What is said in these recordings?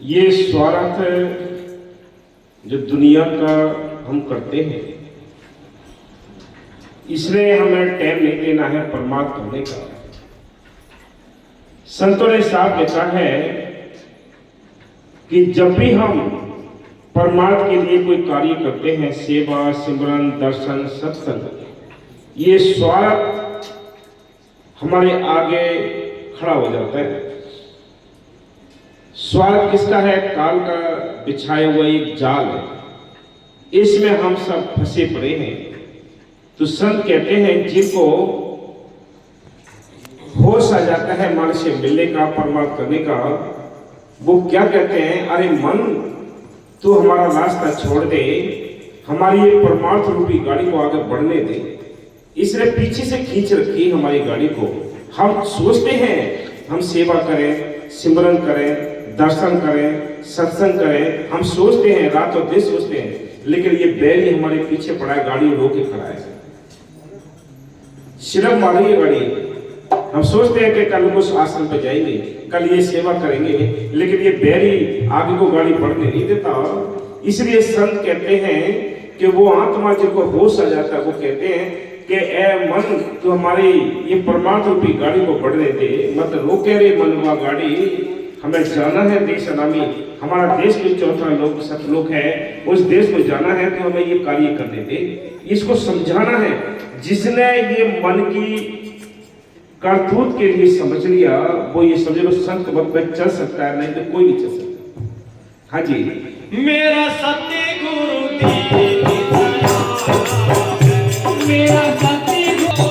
ये स्वार्थ जो दुनिया का हम करते हैं, इसलिए हमें टाइम नहीं देना है परमात्मा होने का। संतों ने साफ लिखा है कि जब भी हम परमात्मा के लिए कोई कार्य करते हैं, सेवा, सिमरन, दर्शन, सत्संग, ये स्वार्थ हमारे आगे खड़ा हो जाता है। स्वार्थ किसका है? काल का बिछाया हुआ एक जाल है, इसमें हम सब फंसे पड़े हैं। तो संत कहते हैं जिनको होश आ जाता है मन से मिलने का, परमात्मा करने का, वो क्या कहते हैं? अरे मन, तू हमारा रास्ता छोड़ दे, हमारी ये परमार्थ रूपी गाड़ी को आगे बढ़ने दे। इसलिए पीछे से खींच रखी हमारी गाड़ी को। हम सोचते हैं हम सेवा करें, सिमरन करें, दर्शन करें, सत्संग करें, हम सोचते हैं, रातों दिन सोचते हैं, लेकिन ये बैल ही हमारे पीछे पड़ा है, गाड़ी रोक के खड़ा है, सिर्फ मारी है गाड़ी। हम सोचते हैं कि कल उस आश्रम पे जाएंगे, कल ये सेवा करेंगे, लेकिन ये बैरी आगे को गाड़ी बढ़ने नहीं देता। इसलिए संत कहते हैं कि वो आत्मा जिनको होश आ जाता है, वो कहते हैं कि ए मन, तो हमारी ये परमात्मा रूपी गाड़ी को बढ़ने दे, मत रोके रे मनवा गाड़ी। हमें जाना है देश अनामी, हमारा देश भी चौथा लोक सतलोक है, उस देश को जाना है, तो हमें ये कार्य करने दे। इसको समझाना है। जिसने ये मन की करतूत के लिए समझ लिया, वो ये समझ लो संत मत में चल सकता है, नहीं तो कोई नहीं चल सकता। हाँ जी। मेरा सत्य गुरु मेरा सत्य गुरु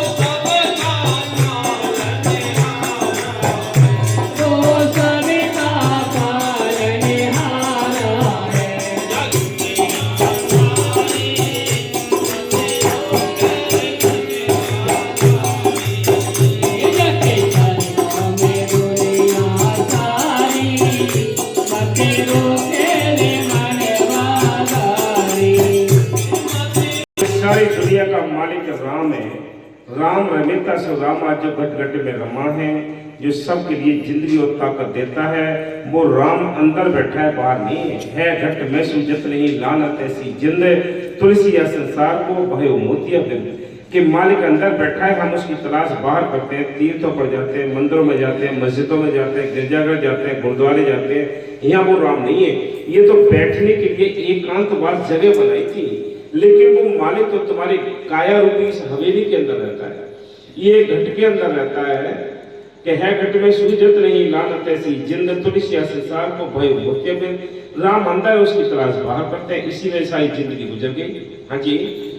सारी दुनिया का मालिक राम है। राम रमेता से राम आज जो घट घट में रमा है, जो सबके लिए जिंदगी और ताकत देता है, वो राम अंदर बैठा है, बाहर नहीं है। घट में सूझत नहीं लानत ऐसी जिंद, तुलसी या संसार को भयो मोतिया बिंद। कि मालिक अंदर बैठा है, हम उसकी तलाश बाहर करते हैं, तीर्थों पर जाते हैं, मंदिरों में जाते हैं, मस्जिदों में जाते हैं, गिरजाघर जाते हैं, गुरुद्वारे जाते हैं, यहाँ वो राम नहीं है। ये तो बैठने के लिए एकांतवाद जगह बनाई थी, लेकिन वो मालिक तो तुम्हारी काया रूपी इस हवेली के अंदर रहता है, ये घट के अंदर रहता है। कि है घट में सूझत नहीं लानत ऐसी जिंद, तुलसी या संसार को भय होते में। राम अंदर है, उसकी तलाश बाहर करते हैं, इसी में सारी जिंदगी गुजर गई। हाँ जी।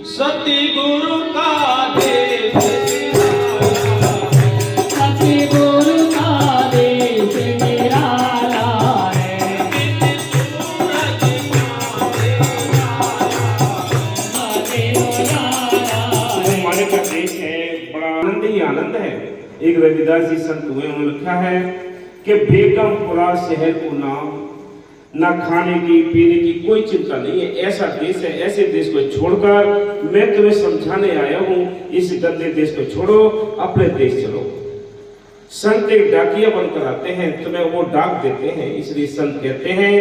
सत्य गुरु का देश, सत्य गुरु का देश निराला है। हमारे का देश है, बड़ा आनंद ही आनंद है। एक रविदास जी संत हुए, उन्होंने लिखा है कि बेगमपुरा शहर को नाम, ना खाने की पीने की कोई चिंता नहीं है। ऐसा देश है, ऐसे देश को छोड़कर मैं तुम्हें समझाने आया हूँ, इस गंदे देश को छोड़ो, अपने देश चलो। संत एक डाकिया बनकर आते हैं, तुम्हें वो डाक देते हैं। इसलिए संत कहते हैं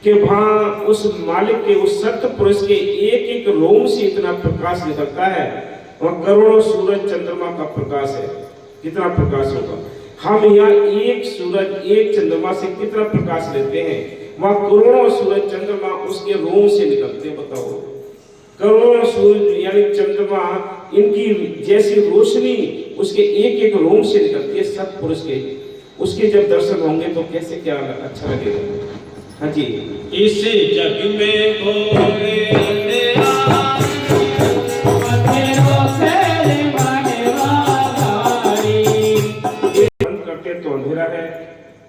कि वहां उस मालिक के, उस सत्य पुरुष के एक एक रोम से इतना प्रकाश निकलता है, वह करोड़ों सूरज चंद्रमा का प्रकाश है। कितना प्रकाश होगा? हम यहाँ एक सूरज एक चंद्रमा से कितना प्रकाश लेते हैं, वहाँ करोड़ों सूरज चंद्रमा उसके रोम से निकलते हैं। बताओ, करोड़ों सूरज यानी चंद्रमा, इनकी जैसी रोशनी उसके एक एक रोम से निकलती है सत्पुरुष के। उसके जब दर्शन होंगे तो कैसे क्या अच्छा लगेगा। हाँ जी। इस जग में भोले अंधेरा, अंधेरा है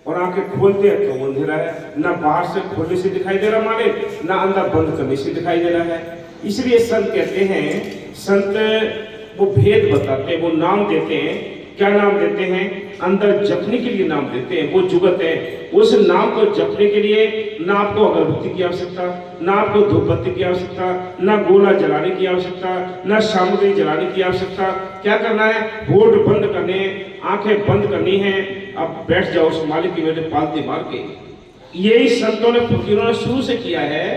और आंखें खोलते हैं तो अंधेरा है। ना बाहर से खोलने से दिखाई दे रहा माने, ना अंदर बंद करने से दिखाई दे रहा है। इसलिए संत कहते हैं, संत वो भेद बताते हैं, वो नाम देते हैं। क्या नाम देते हैं? अंदर जपने के लिए नाम देते हैं, वो जुगत है। उस नाम को जपने के लिए ना आपको अगरबत्ती की आवश्यकता, ना आपको धूप बत्ती की आवश्यकता, ना गोला जलाने की आवश्यकता, ना सामग्री जलाने की आवश्यकता। क्या करना है? होठ बंद करने, आंखें बंद करनी है। अब बैठ जाओ उस मालिक की मेरे पालती मार के। यही संतों ने फकीरों ने शुरू से किया है।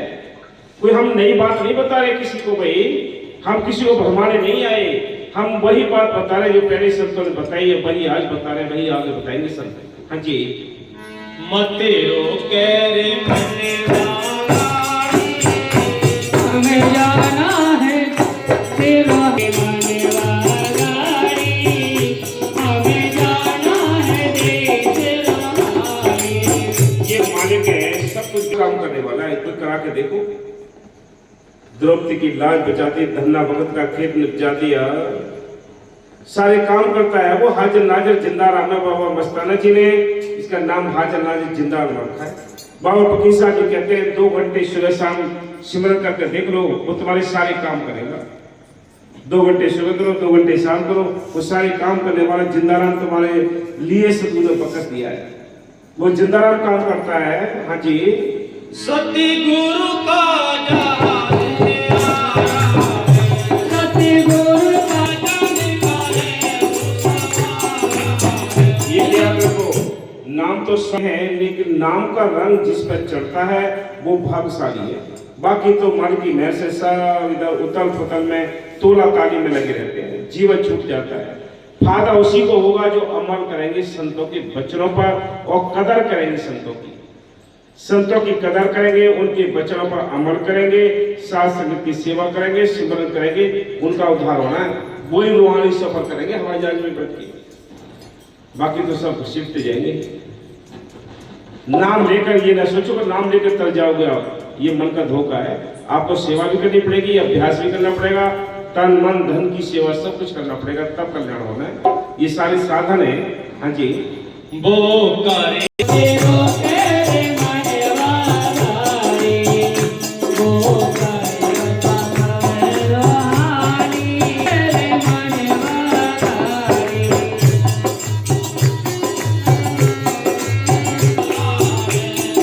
कोई हम नई बात नहीं बता रहे किसी को भाई, हम किसी को भरमाने नहीं आए, हम वही बात बता रहे जो पहले संतों ने बताई है, वही आज बता रहे, वही आगे बताएंगे संत। हाँ जी। मतेरो केरे मने वाली, हमें जाना है तेरा मने वाली, हमें जाना है तेरा वाली। ये मालिक है, सब कुछ काम करने वाला है। कोई करा के देखो, द्रौपदी की लाज बचाती, धन्ना भगत का खेत निपजा दिया, सारे काम करता है वो। हाजिर नाजिर जिंदा राम है बाबा मस्ताना जी ने इसका नाम हाजिर नाजिर जिंदा रखा है। बाबा फकीर साहब जी कहते हैं 2 घंटे सुबह शाम सिमरन करके देख लो, वो तुम्हारे सारे काम करेगा। 2 घंटे सुबह करो, 2 घंटे शाम करो, वो सारे काम करने वाला जिंदाराम तुम्हारे लिए सतगुरु ने बकत दिया है, वो जिंदाराम काम करता है। हाँ जी। सती गुरु का जाने सती गुरु का ये याद रखो, नाम तो सब है लेकिन नाम का रंग जिस पर चढ़ता है वो भाग्यशाली है। बाकी तो मन की महर से सब इधर उतल फुतल में तोला ताली में लगे रहते हैं, जीवन छूट जाता है। फायदा उसी को होगा जो अमल करेंगे संतों के वचनों पर और कदर करेंगे संतों की। संतों की कदर करेंगे, उनके वचनों पर अमल करेंगे, साथ संगत की सेवा करेंगे, सिमरन करेंगे, उनका उद्धार होना है। वही रूहानी सफर करेंगे हवाई जहाज में बैठ के, बाकी तो सब सीखते जाएंगे। नाम लेकर ये ना सोचो कि नाम लेकर तर जाओगे आप, ये मन का धोखा है। आपको सेवा भी करनी पड़ेगी, अभ्यास भी करना पड़ेगा, तन मन धन की सेवा सब कुछ करना पड़ेगा, तब कल्याण होना है। ये सारे साधन है। हाँ जी। वो करे तेरो तेरे मने वाली, वो करता है रोहानी तेरे मने वाली।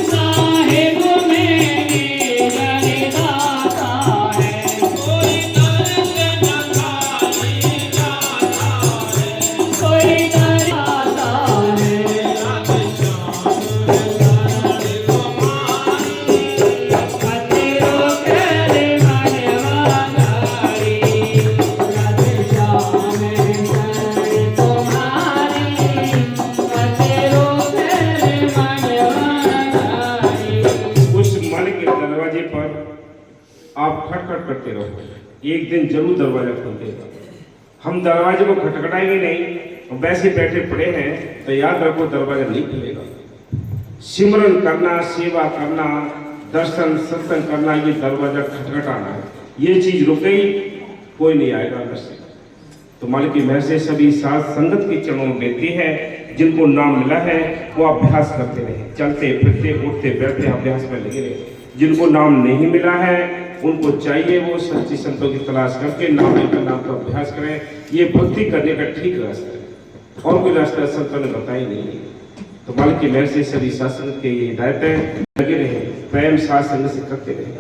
साहिब मेरे जगदाता है, कोई दर्द न खाली जाता है, कोई दरियाता है। तेरो तेरे मने वाली, राधे श्याम है तुम्हारी, तेरो तेरे मने वाली। उस मन के दरवाजे पर आप खटखट करते रहो, एक दिन जरूर दरवाजा खोल देगा। हम दरवाजे को खटखटाएंगे नहीं, वैसे बैठे पड़े हैं तो याद रखो दरवाजा नहीं खुलेगा। सिमरन करना, सेवा करना, दर्शन सत्संग करना, ये दरवाजा खटखटाना है। ये चीज रुक गई, कोई नहीं आएगा अंदर से। तो मालिक की महर से सभी साथ संगत के चरणों में बेनती है, जिनको नाम मिला है वो अभ्यास करते रहे, चलते फिरते उठते बैठते अभ्यास में लगे रहे। जिनको नाम नहीं मिला है उनको चाहिए वो सच्ची संतों की तलाश करके नाम लेकर नाम का अभ्यास करें। ये भक्ति करने का ठीक रास्ता है, और कोई रास्ता संतों ने बताया नहीं है। तो मालिक की महर से सभी साथ संगत के ये हिदायत है, लगे रहे, प्रेम साथ संगत से करते रहे।